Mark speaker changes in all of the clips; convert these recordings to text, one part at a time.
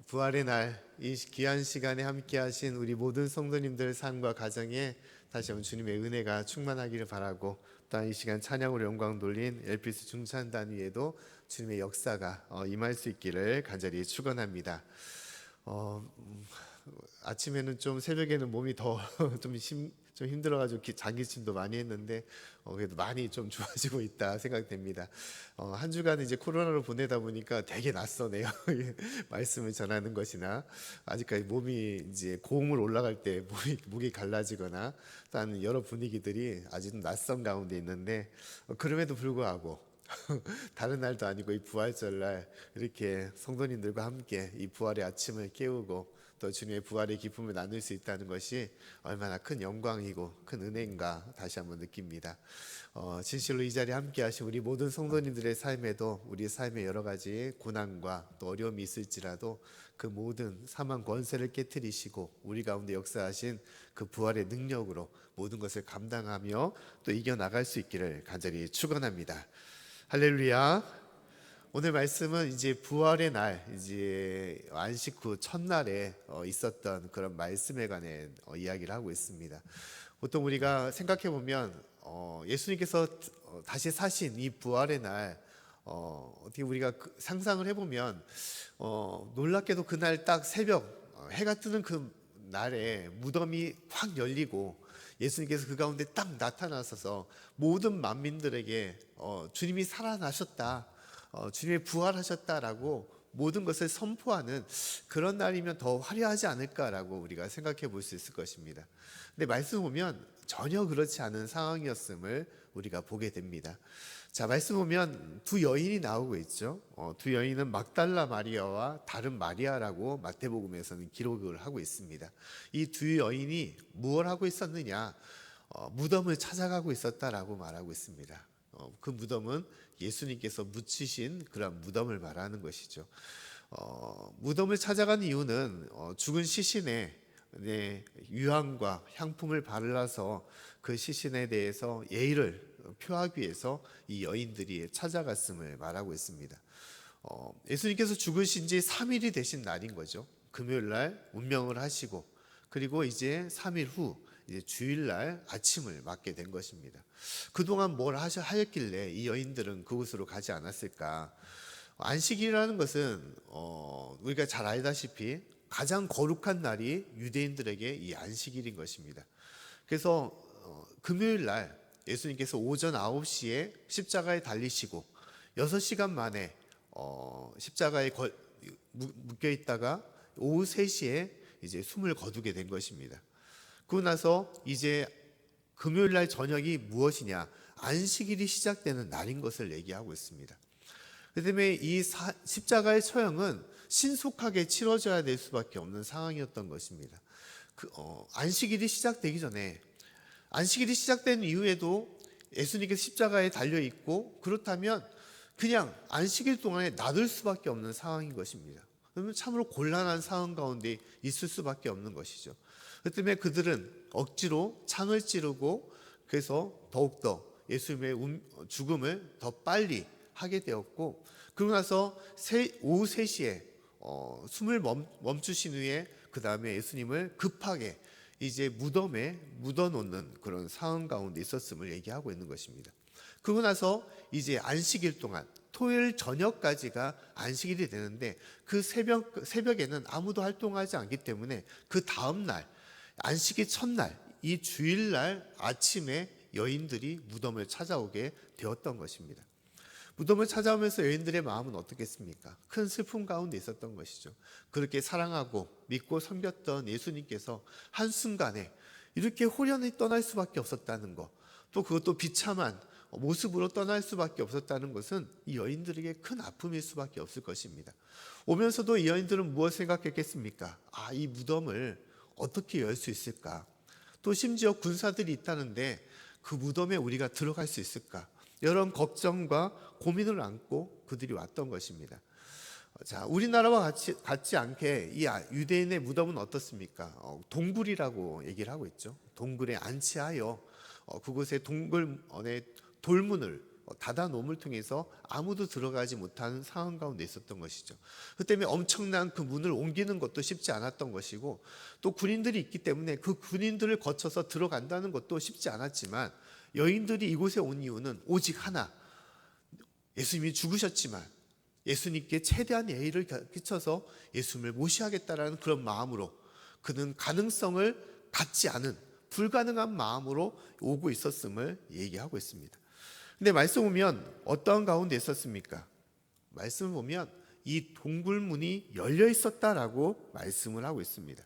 Speaker 1: 부활의 날, 이 귀한 시간에 함께 하신 우리 모든 성도님들 삶과 가정에 다시 한번 주님의 은혜가 충만하기를 바라고, 또한 이 시간 찬양으로 영광 돌린 엘피스 중찬단 위에도 주님의 역사가 임할 수 있기를 간절히 축원합니다. 어, 아침에는 좀, 새벽에는 몸이 더 좀 힘들어가지고 장기침도 많이 했는데 그래도 많이 좀 좋아지고 있다 생각됩니다. 한 주간 이제 코로나로 보내다 보니까 되게 낯서네요. 말씀을 전하는 것이나, 아직까지 몸이 이제 고음을 올라갈 때 목이 갈라지거나 또는 여러 분위기들이 아직도 낯선 가운데 있는데, 그럼에도 불구하고 다른 날도 아니고 이 부활절날 이렇게 성도님들과 함께 이 부활의 아침을 깨우고 또 주님의 부활의 기쁨을 나눌 수 있다는 것이 얼마나 큰 영광이고 큰 은혜인가 다시 한번 느낍니다. 진실로 이 자리에 함께 하신 우리 모든 성도님들의 삶에도 우리 삶에 여러 가지 고난과 또 어려움이 있을지라도 그 모든 사망 권세를 깨뜨리시고 우리 가운데 역사하신 그 부활의 능력으로 모든 것을 감당하며 또 이겨나갈 수 있기를 간절히 축원합니다. 할렐루야. 오늘 말씀은 이제 부활의 날, 이제 안식 후 첫날에 있었던 그런 말씀에 관해 이야기를 하고 있습니다. 보통 우리가 생각해 보면 예수님께서 다시 사신 이 부활의 날, 어떻게 우리가 상상을 해보면 놀랍게도 그날 딱 새벽 해가 뜨는 그 날에 무덤이 확 열리고 예수님께서 그 가운데 딱 나타나셔서 모든 만민들에게 주님이 살아나셨다, 주님이 부활하셨다라고 모든 것을 선포하는 그런 날이면 더 화려하지 않을까라고 우리가 생각해 볼 수 있을 것입니다. 근데 말씀 보면 전혀 그렇지 않은 상황이었음을 우리가 보게 됩니다. 자, 말씀 보면 두 여인이 나오고 있죠. 두 여인은 막달라 마리아와 다른 마리아라고 마태복음에서는 기록을 하고 있습니다. 이 두 여인이 무엇을 하고 있었느냐? 무덤을 찾아가고 있었다라고 말하고 있습니다. 그 무덤은 예수님께서 묻히신 그런 무덤을 말하는 것이죠. 무덤을 찾아간 이유는 죽은 시신에 유향과 향품을 발라서 그 시신에 대해서 예의를 표하기 위해서 이 여인들이 찾아갔음을 말하고 있습니다. 예수님께서 죽으신 지 3일이 되신 날인 거죠. 금요일 날 운명을 하시고, 그리고 이제 3일 후 이제 주일날 아침을 맞게 된 것입니다. 그동안 뭘 하였길래 이 여인들은 그곳으로 가지 않았을까? 안식일이라는 것은 우리가 잘 알다시피 가장 거룩한 날이 유대인들에게 이 안식일인 것입니다. 그래서 금요일 날 예수님께서 오전 9시에 십자가에 달리시고 6시간 만에 십자가에 묶여 있다가 오후 3시에 이제 숨을 거두게 된 것입니다. 그러고 나서 이제 금요일 날 저녁이 무엇이냐? 안식일이 시작되는 날인 것을 얘기하고 있습니다. 그렇기 때문에 이 십자가의 처형은 신속하게 치러져야 될 수밖에 없는 상황이었던 것입니다. 안식일이 시작되기 전에, 안식일이 시작된 이후에도 예수님께서 십자가에 달려 있고, 그렇다면 그냥 안식일 동안에 놔둘 수밖에 없는 상황인 것입니다. 그러면 참으로 곤란한 상황 가운데 있을 수밖에 없는 것이죠. 그 때문에 그들은 억지로 창을 찌르고, 그래서 더욱더 예수님의 죽음을 더 빨리 하게 되었고, 그러고 나서 오후 3시에 숨을 멈추신 후에 그 다음에 예수님을 급하게 이제 무덤에 묻어놓는 그런 상황 가운데 있었음을 얘기하고 있는 것입니다. 그러고 나서 이제 안식일 동안 토요일 저녁까지가 안식일이 되는데, 그 새벽에는 아무도 활동하지 않기 때문에 그 다음날 안식일 첫날 이 주일날 아침에 여인들이 무덤을 찾아오게 되었던 것입니다. 무덤을 찾아오면서 여인들의 마음은 어떻겠습니까? 큰 슬픔 가운데 있었던 것이죠. 그렇게 사랑하고 믿고 섬겼던 예수님께서 한순간에 이렇게 홀연히 떠날 수밖에 없었다는 것, 또 그것도 비참한 모습으로 떠날 수밖에 없었다는 것은 이 여인들에게 큰 아픔일 수밖에 없을 것입니다. 오면서도 이 여인들은 무엇을 생각했겠습니까? 이 무덤을 어떻게 열 수 있을까? 또 심지어 군사들이 있다는데 그 무덤에 우리가 들어갈 수 있을까? 이런 걱정과 고민을 안고 그들이 왔던 것입니다. 자, 우리나라와 같지 않게 이 유대인의 무덤은 어떻습니까? 동굴이라고 얘기를 하고 있죠. 동굴에 안치하여 그곳에 동굴 안에 돌문을 닫아놓음을 통해서 아무도 들어가지 못하는 상황 가운데 있었던 것이죠. 그 때문에 엄청난 그 문을 옮기는 것도 쉽지 않았던 것이고, 또 군인들이 있기 때문에 그 군인들을 거쳐서 들어간다는 것도 쉽지 않았지만, 여인들이 이곳에 온 이유는 오직 하나, 예수님이 죽으셨지만 예수님께 최대한 예의를 끼쳐서 예수님을 모시하겠다라는 그런 마음으로, 그는 가능성을 갖지 않은 불가능한 마음으로 오고 있었음을 얘기하고 있습니다. 근데 말씀 보면 어떠한 가운데 있었습니까? 말씀 보면 이 동굴문이 열려 있었다라고 말씀을 하고 있습니다.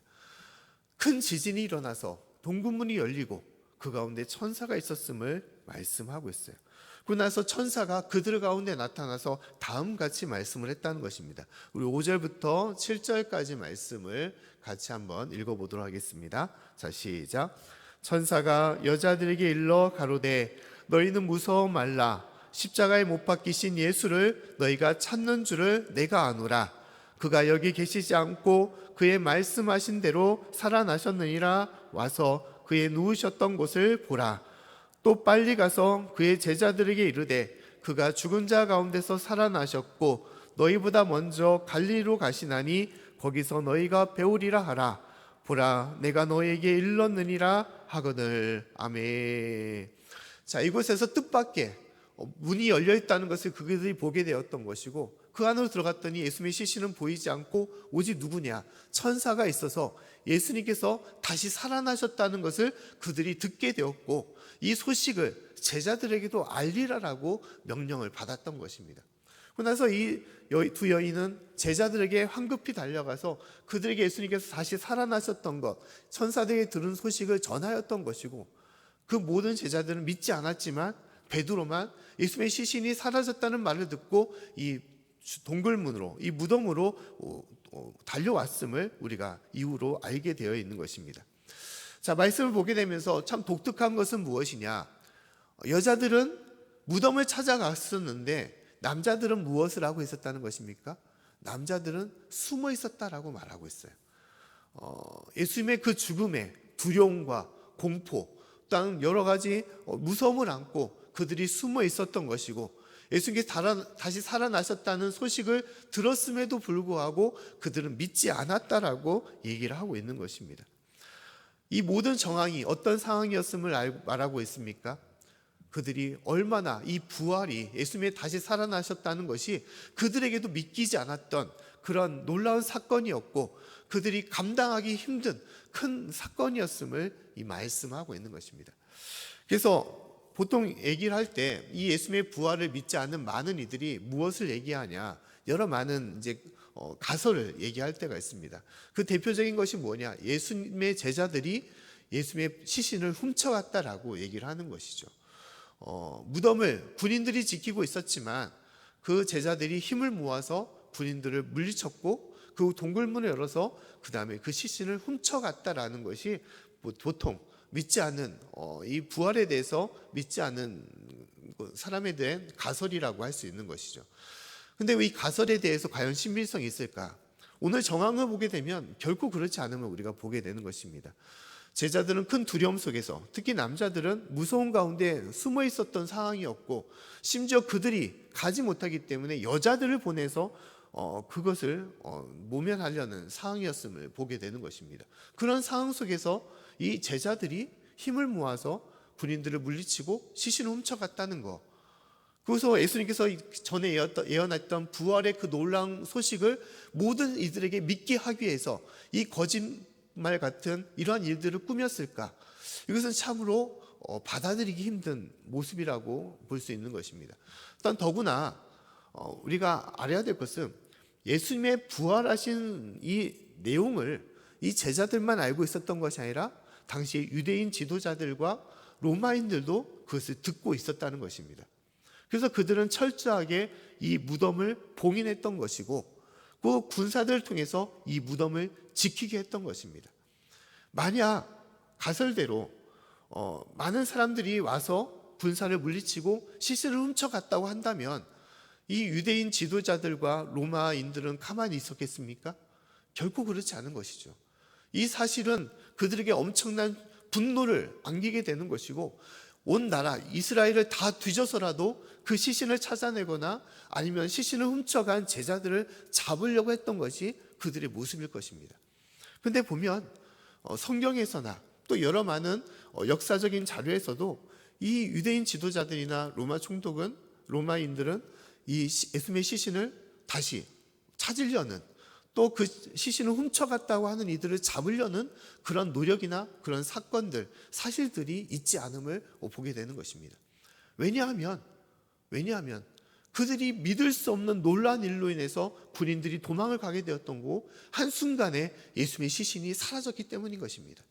Speaker 1: 큰 지진이 일어나서 동굴문이 열리고 그 가운데 천사가 있었음을 말씀하고 있어요. 그러고 나서 천사가 그들 가운데 나타나서 다음같이 말씀을 했다는 것입니다. 우리 5절부터 7절까지 말씀을 같이 한번 읽어보도록 하겠습니다. 자, 시작. 천사가 여자들에게 일러 가로되 너희는 무서워 말라. 십자가에 못 박히신 예수를 너희가 찾는 줄을 내가 아노라. 그가 여기 계시지 않고 그의 말씀하신 대로 살아나셨느니라. 와서 그의 누우셨던 곳을 보라. 또 빨리 가서 그의 제자들에게 이르되 그가 죽은 자 가운데서 살아나셨고 너희보다 먼저 갈릴리로 가시나니 거기서 너희가 배우리라 하라. 보라, 내가 너희에게 일렀느니라 하거늘. 아멘. 자, 이곳에서 뜻밖의 문이 열려 있다는 것을 그들이 보게 되었던 것이고, 그 안으로 들어갔더니 예수님의 시신은 보이지 않고 오직 누구냐? 천사가 있어서 예수님께서 다시 살아나셨다는 것을 그들이 듣게 되었고, 이 소식을 제자들에게도 알리라라고 명령을 받았던 것입니다. 그러나서 이 두 여인은 제자들에게 황급히 달려가서 그들에게 예수님께서 다시 살아나셨던 것, 천사들에게 들은 소식을 전하였던 것이고, 그 모든 제자들은 믿지 않았지만 베드로만 예수님의 시신이 사라졌다는 말을 듣고 이 동굴문으로, 이 무덤으로 달려왔음을 우리가 이후로 알게 되어 있는 것입니다. 자, 말씀을 보게 되면서 참 독특한 것은 무엇이냐? 여자들은 무덤을 찾아갔었는데 남자들은 무엇을 하고 있었다는 것입니까? 남자들은 숨어 있었다라고 말하고 있어요. 예수님의 그 죽음의 두려움과 공포, 또한 여러 가지 무서움을 안고 그들이 숨어 있었던 것이고, 예수님께서 다시 살아나셨다는 소식을 들었음에도 불구하고 그들은 믿지 않았다라고 얘기를 하고 있는 것입니다. 이 모든 정황이 어떤 상황이었음을 말하고 있습니까? 그들이 얼마나 이 부활이, 예수님이 다시 살아나셨다는 것이 그들에게도 믿기지 않았던 그런 놀라운 사건이었고, 그들이 감당하기 힘든 큰 사건이었음을 이 말씀하고 있는 것입니다. 그래서 보통 얘기를 할 때 이 예수님의 부활을 믿지 않는 많은 이들이 무엇을 얘기하냐, 여러 많은 이제 가설을 얘기할 때가 있습니다. 그 대표적인 것이 뭐냐? 예수님의 제자들이 예수님의 시신을 훔쳐갔다라고 얘기를 하는 것이죠. 무덤을 군인들이 지키고 있었지만 그 제자들이 힘을 모아서 군인들을 물리쳤고 그 동굴문을 열어서 그 다음에 그 시신을 훔쳐갔다라는 것이 보통 믿지 않는 이 부활에 대해서 믿지 않는 사람에 대한 가설이라고 할 수 있는 것이죠. 근데 이 가설에 대해서 과연 신빙성이 있을까? 오늘 정황을 보게 되면 결코 그렇지 않음을 우리가 보게 되는 것입니다. 제자들은 큰 두려움 속에서, 특히 남자들은 무서운 가운데 숨어 있었던 상황이었고, 심지어 그들이 가지 못하기 때문에 여자들을 보내서 그것을 모면하려는 상황이었음을 보게 되는 것입니다. 그런 상황 속에서 이 제자들이 힘을 모아서 군인들을 물리치고 시신을 훔쳐갔다는 것, 그래서 예수님께서 전에 예언했던 부활의 그 놀라운 소식을 모든 이들에게 믿게 하기 위해서 이 거짓말 같은 이러한 일들을 꾸몄을까? 이것은 참으로 받아들이기 힘든 모습이라고 볼 수 있는 것입니다. 일단 더구나 우리가 알아야 될 것은 예수님의 부활하신 이 내용을 이 제자들만 알고 있었던 것이 아니라 당시 유대인 지도자들과 로마인들도 그것을 듣고 있었다는 것입니다. 그래서 그들은 철저하게 이 무덤을 봉인했던 것이고, 그 군사들을 통해서 이 무덤을 지키게 했던 것입니다. 만약 가설대로 많은 사람들이 와서 군사를 물리치고 시신을 훔쳐갔다고 한다면 이 유대인 지도자들과 로마인들은 가만히 있었겠습니까? 결코 그렇지 않은 것이죠. 이 사실은 그들에게 엄청난 분노를 안기게 되는 것이고, 온 나라 이스라엘을 다 뒤져서라도 그 시신을 찾아내거나 아니면 시신을 훔쳐간 제자들을 잡으려고 했던 것이 그들의 모습일 것입니다. 그런데 보면 성경에서나 또 여러 많은 역사적인 자료에서도 이 유대인 지도자들이나 로마 총독은, 로마인들은 이 예수님의 시신을 다시 찾으려는, 또 그 시신을 훔쳐갔다고 하는 이들을 잡으려는 그런 노력이나 그런 사건들, 사실들이 있지 않음을 보게 되는 것입니다. 왜냐하면 그들이 믿을 수 없는 놀라운 일로 인해서 군인들이 도망을 가게 되었던 거고, 한순간에 예수님의 시신이 사라졌기 때문인 것입니다.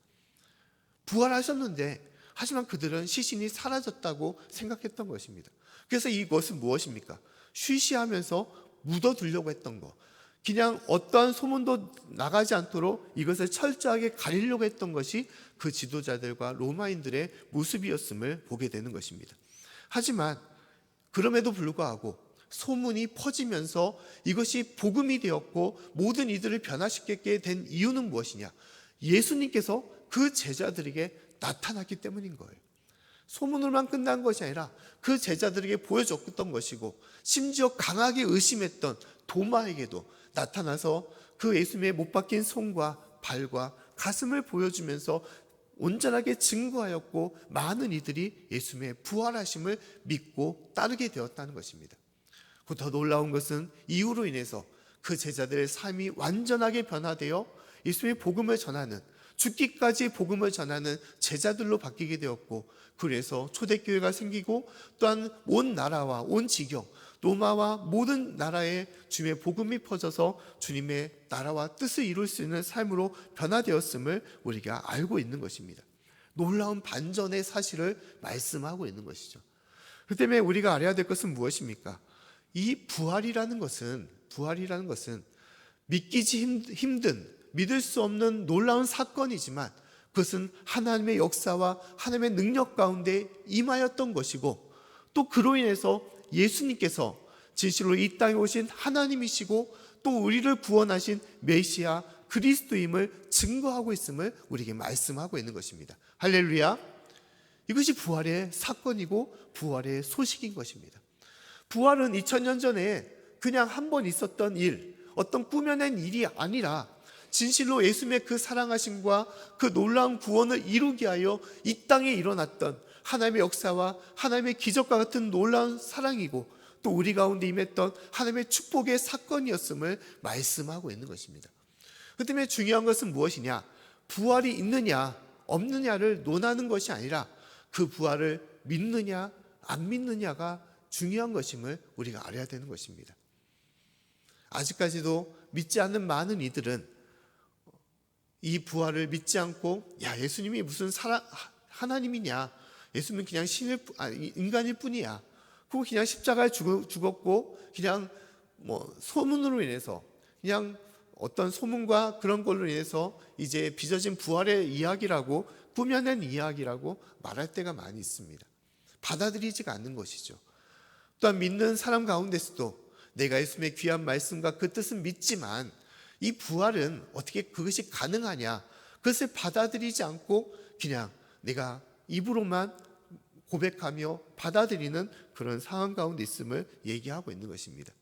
Speaker 1: 부활하셨는데, 하지만 그들은 시신이 사라졌다고 생각했던 것입니다. 그래서 이것은 무엇입니까? 쉬쉬하면서 묻어두려고 했던 것, 그냥 어떠한 소문도 나가지 않도록 이것을 철저하게 가리려고 했던 것이 그 지도자들과 로마인들의 모습이었음을 보게 되는 것입니다. 하지만 그럼에도 불구하고 소문이 퍼지면서 이것이 복음이 되었고 모든 이들을 변화시키게 된 이유는 무엇이냐? 예수님께서 그 제자들에게 나타났기 때문인 거예요. 소문으로만 끝난 것이 아니라 그 제자들에게 보여줬던 것이고, 심지어 강하게 의심했던 도마에게도 나타나서 그 예수님의 못 박힌 손과 발과 가슴을 보여주면서 온전하게 증거하였고, 많은 이들이 예수님의 부활하심을 믿고 따르게 되었다는 것입니다. 더 놀라운 것은 이후로 인해서 그 제자들의 삶이 완전하게 변화되어 예수님의 복음을 전하는, 죽기까지 복음을 전하는 제자들로 바뀌게 되었고, 그래서 초대교회가 생기고, 또한 온 나라와 온 지경, 로마와 모든 나라에 주님의 복음이 퍼져서 주님의 나라와 뜻을 이룰 수 있는 삶으로 변화되었음을 우리가 알고 있는 것입니다. 놀라운 반전의 사실을 말씀하고 있는 것이죠. 그 때문에 우리가 알아야 될 것은 무엇입니까? 이 부활이라는 것은 믿기지 힘든, 믿을 수 없는 놀라운 사건이지만, 그것은 하나님의 역사와 하나님의 능력 가운데 임하였던 것이고, 또 그로 인해서 예수님께서 진실로 이 땅에 오신 하나님이시고 또 우리를 구원하신 메시아 그리스도임을 증거하고 있음을 우리에게 말씀하고 있는 것입니다. 할렐루야. 이것이 부활의 사건이고 부활의 소식인 것입니다. 부활은 2000년 전에 그냥 한 번 있었던 일, 어떤 꾸며낸 일이 아니라 진실로 예수님의 그 사랑하심과 그 놀라운 구원을 이루게 하여 이 땅에 일어났던 하나님의 역사와 하나님의 기적과 같은 놀라운 사랑이고, 또 우리 가운데 임했던 하나님의 축복의 사건이었음을 말씀하고 있는 것입니다. 그 때문에 중요한 것은 무엇이냐? 부활이 있느냐 없느냐를 논하는 것이 아니라 그 부활을 믿느냐 안 믿느냐가 중요한 것임을 우리가 알아야 되는 것입니다. 아직까지도 믿지 않는 많은 이들은 이 부활을 믿지 않고, 예수님이 무슨 하나님이냐, 예수님은 그냥 인간일 뿐이야, 그리고 그냥 십자가에 죽었고 그냥 소문으로 인해서, 그냥 어떤 소문과 그런 걸로 인해서 이제 빚어진 부활의 이야기라고, 꾸며낸 이야기라고 말할 때가 많이 있습니다. 받아들이지가 않는 것이죠. 또한 믿는 사람 가운데서도 내가 예수님의 귀한 말씀과 그 뜻은 믿지만 이 부활은 어떻게 그것이 가능하냐, 그것을 받아들이지 않고 그냥 내가 입으로만 고백하며 받아들이는 그런 상황 가운데 있음을 얘기하고 있는 것입니다.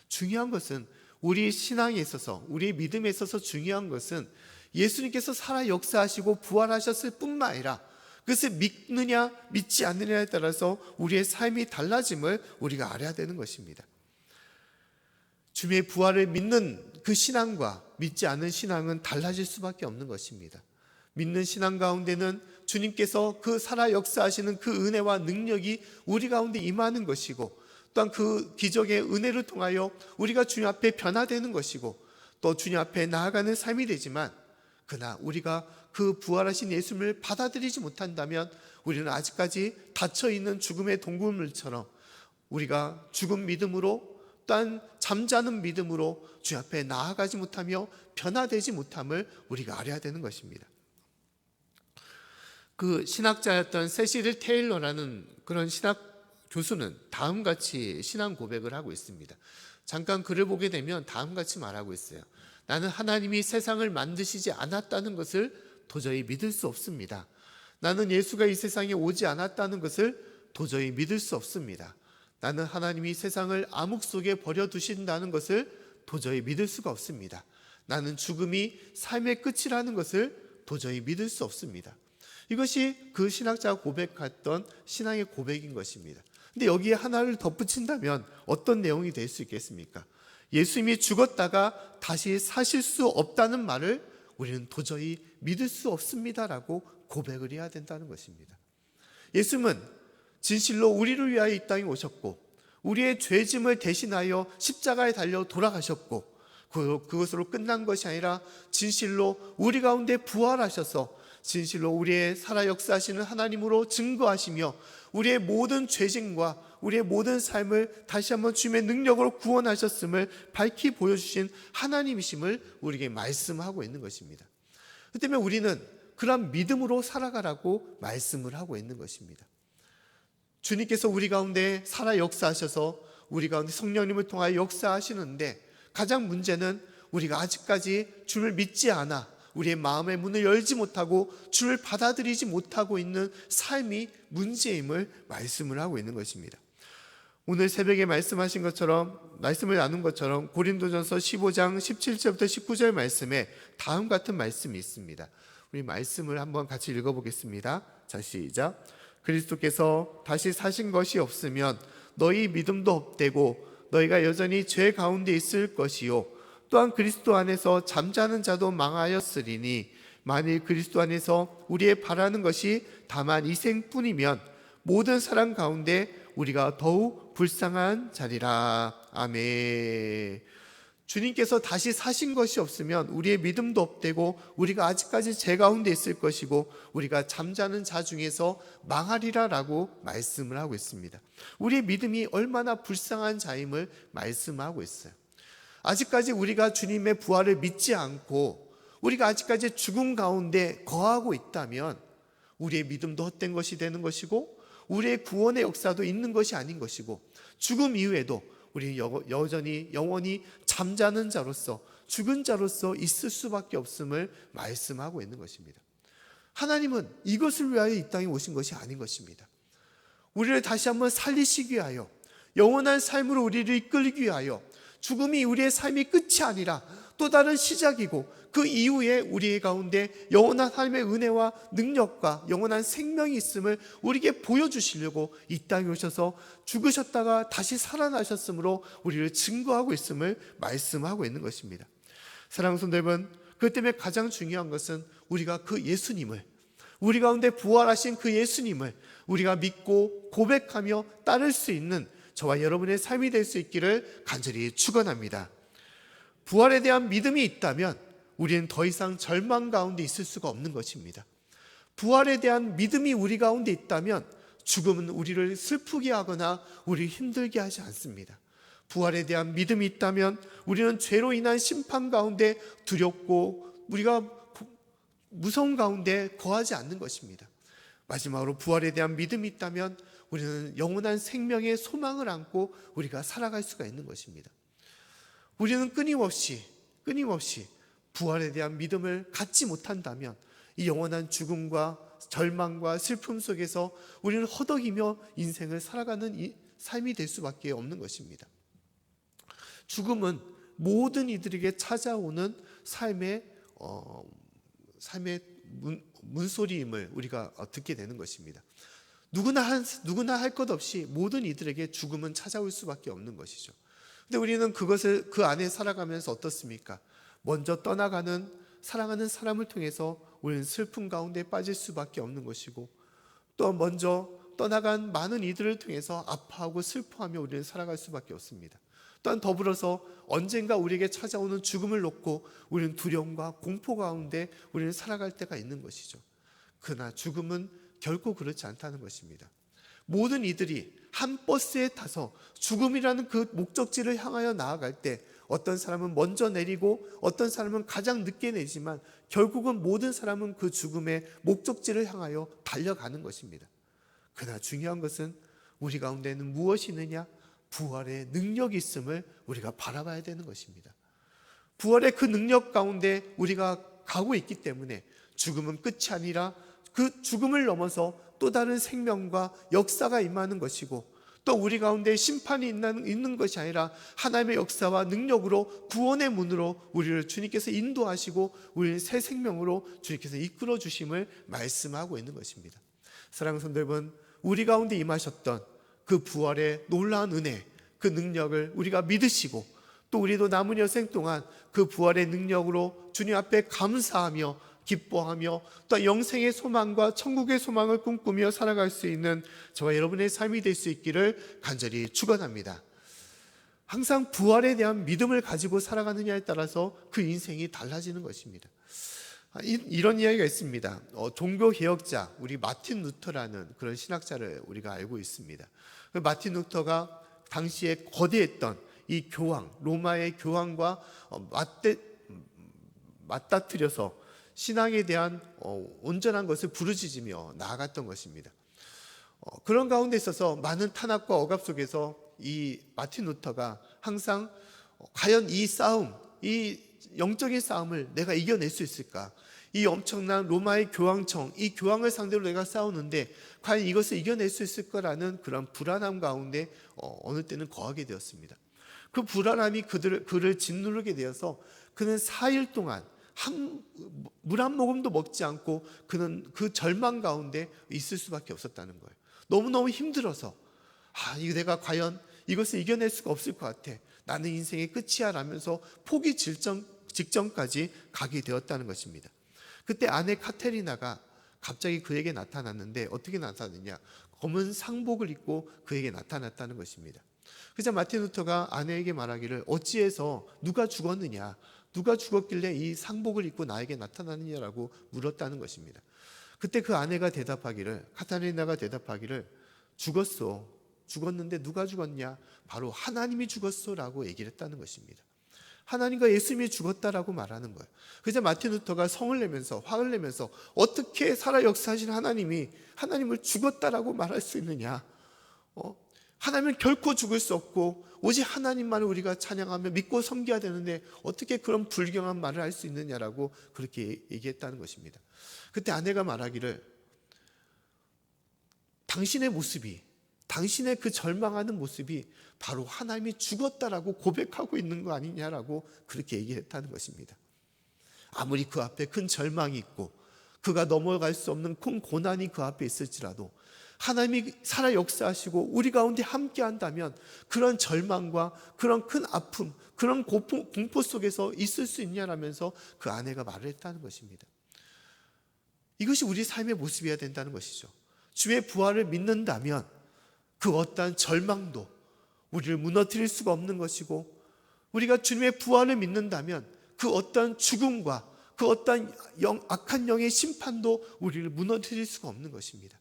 Speaker 1: 중요한 것은, 우리 신앙에 있어서, 우리 믿음에 있어서 중요한 것은 예수님께서 살아 역사하시고 부활하셨을 뿐만 아니라 그것을 믿느냐 믿지 않느냐에 따라서 우리의 삶이 달라짐을 우리가 알아야 되는 것입니다. 주님의 부활을 믿는 그 신앙과 믿지 않는 신앙은 달라질 수밖에 없는 것입니다. 믿는 신앙 가운데는 주님께서 그 살아 역사하시는 그 은혜와 능력이 우리 가운데 임하는 것이고, 또한 그 기적의 은혜를 통하여 우리가 주님 앞에 변화되는 것이고, 또 주님 앞에 나아가는 삶이 되지만, 그러나 우리가 그 부활하신 예수님을 받아들이지 못한다면 우리는 아직까지 닫혀있는 죽음의 동굴물처럼 우리가 죽은 믿음으로, 또한 잠자는 믿음으로 주님 앞에 나아가지 못하며 변화되지 못함을 우리가 알아야 되는 것입니다. 그 신학자였던 세시르 테일러라는 그런 신학 교수는 다음같이 신앙 고백을 하고 있습니다. 잠깐 글을 보게 되면 다음같이 말하고 있어요. 나는 하나님이 세상을 만드시지 않았다는 것을 도저히 믿을 수 없습니다. 나는 예수가 이 세상에 오지 않았다는 것을 도저히 믿을 수 없습니다. 나는 하나님이 세상을 암흑 속에 버려두신다는 것을 도저히 믿을 수가 없습니다. 나는 죽음이 삶의 끝이라는 것을 도저히 믿을 수 없습니다. 이것이 그 신학자가 고백했던 신앙의 고백인 것입니다. 근데 여기에 하나를 덧붙인다면 어떤 내용이 될 수 있겠습니까? 예수님이 죽었다가 다시 사실 수 없다는 말을 우리는 도저히 믿을 수 없습니다라고 고백을 해야 된다는 것입니다. 예수님은 진실로 우리를 위하여 이 땅에 오셨고 우리의 죄짐을 대신하여 십자가에 달려 돌아가셨고 그것으로 끝난 것이 아니라 진실로 우리 가운데 부활하셔서 진실로 우리의 살아 역사하시는 하나님으로 증거하시며 우리의 모든 죄짐과 우리의 모든 삶을 다시 한번 주님의 능력으로 구원하셨음을 밝히 보여주신 하나님이심을 우리에게 말씀하고 있는 것입니다. 그 때문에 우리는 그런 믿음으로 살아가라고 말씀을 하고 있는 것입니다. 주님께서 우리 가운데 살아 역사하셔서 우리 가운데 성령님을 통하여 역사하시는데 가장 문제는 우리가 아직까지 주를 믿지 않아 우리의 마음의 문을 열지 못하고 주를 받아들이지 못하고 있는 삶이 문제임을 말씀을 하고 있는 것입니다. 오늘 새벽에 말씀하신 것처럼 말씀을 나눈 것처럼 고린도전서 15장 17절부터 19절 말씀에 다음 같은 말씀이 있습니다. 우리 말씀을 한번 같이 읽어보겠습니다. 자, 시작. 그리스도께서 다시 사신 것이 없으면 너희 믿음도 헛되고 너희가 여전히 죄 가운데 있을 것이요 또한 그리스도 안에서 잠자는 자도 망하였으리니 만일 그리스도 안에서 우리의 바라는 것이 다만 이 생뿐이면 모든 사람 가운데 우리가 더욱 불쌍한 자리라. 아멘. 주님께서 다시 사신 것이 없으면 우리의 믿음도 헛되고 우리가 아직까지 죄 가운데 있을 것이고 우리가 잠자는 자 중에서 망하리라라고 말씀을 하고 있습니다. 우리의 믿음이 얼마나 불쌍한 자임을 말씀하고 있어요. 아직까지 우리가 주님의 부활을 믿지 않고 우리가 아직까지 죽음 가운데 거하고 있다면 우리의 믿음도 헛된 것이 되는 것이고 우리의 구원의 역사도 있는 것이 아닌 것이고 죽음 이후에도 우리는 여전히 영원히 잠자는 자로서 죽은 자로서 있을 수밖에 없음을 말씀하고 있는 것입니다. 하나님은 이것을 위하여 이 땅에 오신 것이 아닌 것입니다. 우리를 다시 한번 살리시기 위하여 영원한 삶으로 우리를 이끌기 위하여 죽음이 우리의 삶이 끝이 아니라 또 다른 시작이고 그 이후에 우리 가운데 영원한 삶의 은혜와 능력과 영원한 생명이 있음을 우리에게 보여주시려고 이 땅에 오셔서 죽으셨다가 다시 살아나셨으므로 우리를 증거하고 있음을 말씀하고 있는 것입니다. 사랑하는 성도 여러분, 그 때문에 가장 중요한 것은 우리가 그 예수님을 우리 가운데 부활하신 그 예수님을 우리가 믿고 고백하며 따를 수 있는 저와 여러분의 삶이 될 수 있기를 간절히 축원합니다. 부활에 대한 믿음이 있다면 우리는 더 이상 절망 가운데 있을 수가 없는 것입니다. 부활에 대한 믿음이 우리 가운데 있다면 죽음은 우리를 슬프게 하거나 우리를 힘들게 하지 않습니다. 부활에 대한 믿음이 있다면 우리는 죄로 인한 심판 가운데 두렵고 우리가 무서운 가운데 거하지 않는 것입니다. 마지막으로 부활에 대한 믿음이 있다면 우리는 영원한 생명의 소망을 안고 우리가 살아갈 수가 있는 것입니다. 우리는 끊임없이 부활에 대한 믿음을 갖지 못한다면 이 영원한 죽음과 절망과 슬픔 속에서 우리는 허덕이며 인생을 살아가는 이 삶이 될 수밖에 없는 것입니다. 죽음은 모든 이들에게 찾아오는 삶의 문소리임을 우리가 듣게 되는 것입니다. 누구나 할 것 없이 모든 이들에게 죽음은 찾아올 수밖에 없는 것이죠. 근데 우리는 그것을 그 안에 살아가면서 어떻습니까? 먼저 떠나가는 사랑하는 사람을 통해서 우리는 슬픔 가운데 빠질 수밖에 없는 것이고 또 먼저 떠나간 많은 이들을 통해서 아파하고 슬퍼하며 우리는 살아갈 수밖에 없습니다. 또한 더불어서 언젠가 우리에게 찾아오는 죽음을 놓고 우리는 두려움과 공포 가운데 우리는 살아갈 때가 있는 것이죠. 그러나 죽음은 결코 그렇지 않다는 것입니다. 모든 이들이 한 버스에 타서 죽음이라는 그 목적지를 향하여 나아갈 때 어떤 사람은 먼저 내리고 어떤 사람은 가장 늦게 내리지만 결국은 모든 사람은 그 죽음의 목적지를 향하여 달려가는 것입니다. 그러나 중요한 것은 우리 가운데는 무엇이 있느냐? 부활의 능력이 있음을 우리가 바라봐야 되는 것입니다. 부활의 그 능력 가운데 우리가 가고 있기 때문에 죽음은 끝이 아니라 그 죽음을 넘어서 또 다른 생명과 역사가 임하는 것이고 또 우리 가운데 심판이 있는 것이 아니라 하나님의 역사와 능력으로 구원의 문으로 우리를 주님께서 인도하시고 우리를 새 생명으로 주님께서 이끌어 주심을 말씀하고 있는 것입니다. 사랑하는 성도 여러분, 우리 가운데 임하셨던 그 부활의 놀라운 은혜, 그 능력을 우리가 믿으시고 또 우리도 남은 여생 동안 그 부활의 능력으로 주님 앞에 감사하며 기뻐하며 또 영생의 소망과 천국의 소망을 꿈꾸며 살아갈 수 있는 저와 여러분의 삶이 될 수 있기를 간절히 축원합니다. 항상 부활에 대한 믿음을 가지고 살아가느냐에 따라서 그 인생이 달라지는 것입니다. 이런 이야기가 있습니다. 종교개혁자 우리 마틴 루터라는 그런 신학자를 우리가 알고 있습니다. 마틴 루터가 당시에 거대했던 이 교황, 로마의 교황과 맞닥뜨려서 신앙에 대한 온전한 것을 부르짖으며 나아갔던 것입니다. 그런 가운데 있어서 많은 탄압과 억압 속에서 이 마틴 루터가 항상 과연 이 싸움, 이 영적인 싸움을 내가 이겨낼 수 있을까? 이 엄청난 로마의 교황청, 이 교황을 상대로 내가 싸우는데 과연 이것을 이겨낼 수 있을 거라는 그런 불안함 가운데 어느 때는 거하게 되었습니다. 그 불안함이 그를 짓누르게 되어서 그는 4일 동안 물 한 모금도 먹지 않고 그는 그 절망 가운데 있을 수밖에 없었다는 거예요. 너무너무 힘들어서 이거 내가 과연 이것을 이겨낼 수가 없을 것 같아. 나는 인생의 끝이야 라면서 포기 직전까지 가게 되었다는 것입니다. 그때 아내 카테리나가 갑자기 그에게 나타났는데 어떻게 나타났느냐? 검은 상복을 입고 그에게 나타났다는 것입니다. 그래서 마틴 루터가 아내에게 말하기를 어찌해서 누가 죽었느냐? 누가 죽었길래 이 상복을 입고 나에게 나타나느냐라고 물었다는 것입니다. 그때 그 아내가 카타리나가 대답하기를 죽었어. 죽었는데 누가 죽었냐? 바로 하나님이 죽었어라고 얘기를 했다는 것입니다. 하나님과 예수님이 죽었다라고 말하는 거예요. 그래서 마틴 루터가 화를 내면서 어떻게 살아 역사하신 하나님을 죽었다라고 말할 수 있느냐? 하나님은 결코 죽을 수 없고 오직 하나님만을 우리가 찬양하며 믿고 섬겨야 되는데 어떻게 그런 불경한 말을 할 수 있느냐라고 그렇게 얘기했다는 것입니다. 그때 아내가 말하기를 당신의 모습이, 당신의 그 절망하는 모습이 바로 하나님이 죽었다라고 고백하고 있는 거 아니냐라고 그렇게 얘기했다는 것입니다. 아무리 그 앞에 큰 절망이 있고 그가 넘어갈 수 없는 큰 고난이 그 앞에 있을지라도 하나님이 살아 역사하시고 우리 가운데 함께 한다면 그런 절망과 그런 큰 아픔, 그런 공포 속에서 있을 수 있냐라면서 그 아내가 말을 했다는 것입니다. 이것이 우리 삶의 모습이어야 된다는 것이죠. 주의 부활을 믿는다면 그 어떠한 절망도 우리를 무너뜨릴 수가 없는 것이고 우리가 주님의 부활을 믿는다면 그 어떠한 죽음과 그 어떠한 악한 영의 심판도 우리를 무너뜨릴 수가 없는 것입니다.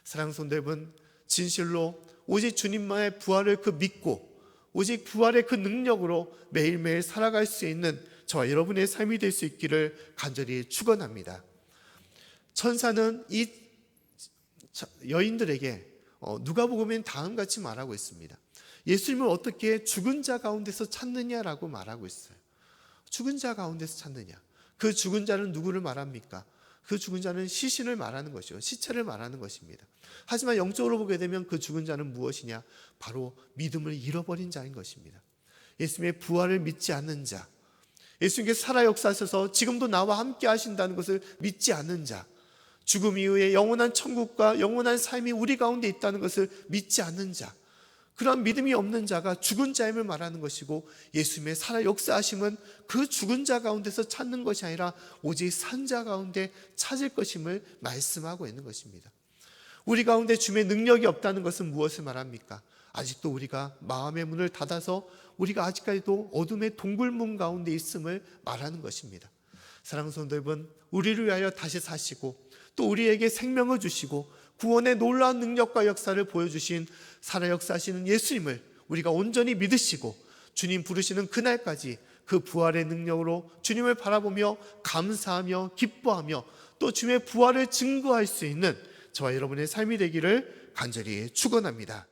Speaker 1: 사랑하는 성도 여러분, 진실로 오직 주님만의 부활을 믿고 오직 부활의 그 능력으로 매일매일 살아갈 수 있는 저와 여러분의 삶이 될 수 있기를 간절히 축원합니다. 천사는 이 여인들에게 누가복음엔 다음같이 말하고 있습니다. 예수님을 어떻게 죽은 자 가운데서 찾느냐라고 말하고 있어요. 죽은 자 가운데서 찾느냐? 그 죽은 자는 누구를 말합니까? 그 죽은 자는 시신을 말하는 것이요, 시체를 말하는 것입니다. 하지만 영적으로 보게 되면 그 죽은 자는 무엇이냐? 바로 믿음을 잃어버린 자인 것입니다. 예수님의 부활을 믿지 않는 자, 예수님께서 살아 역사하셔서 지금도 나와 함께 하신다는 것을 믿지 않는 자, 죽음 이후에 영원한 천국과 영원한 삶이 우리 가운데 있다는 것을 믿지 않는 자, 그런 믿음이 없는 자가 죽은 자임을 말하는 것이고 예수님의 살아 역사하심은 그 죽은 자 가운데서 찾는 것이 아니라 오직 산 자 가운데 찾을 것임을 말씀하고 있는 것입니다. 우리 가운데 주님의 능력이 없다는 것은 무엇을 말합니까? 아직도 우리가 마음의 문을 닫아서 우리가 아직까지도 어둠의 동굴문 가운데 있음을 말하는 것입니다. 사랑하는 성도 여러분, 우리를 위하여 다시 사시고 또 우리에게 생명을 주시고 구원의 놀라운 능력과 역사를 보여주신 살아 역사하시는 예수님을 우리가 온전히 믿으시고 주님 부르시는 그날까지 그 부활의 능력으로 주님을 바라보며 감사하며 기뻐하며 또 주님의 부활을 증거할 수 있는 저와 여러분의 삶이 되기를 간절히 축원합니다.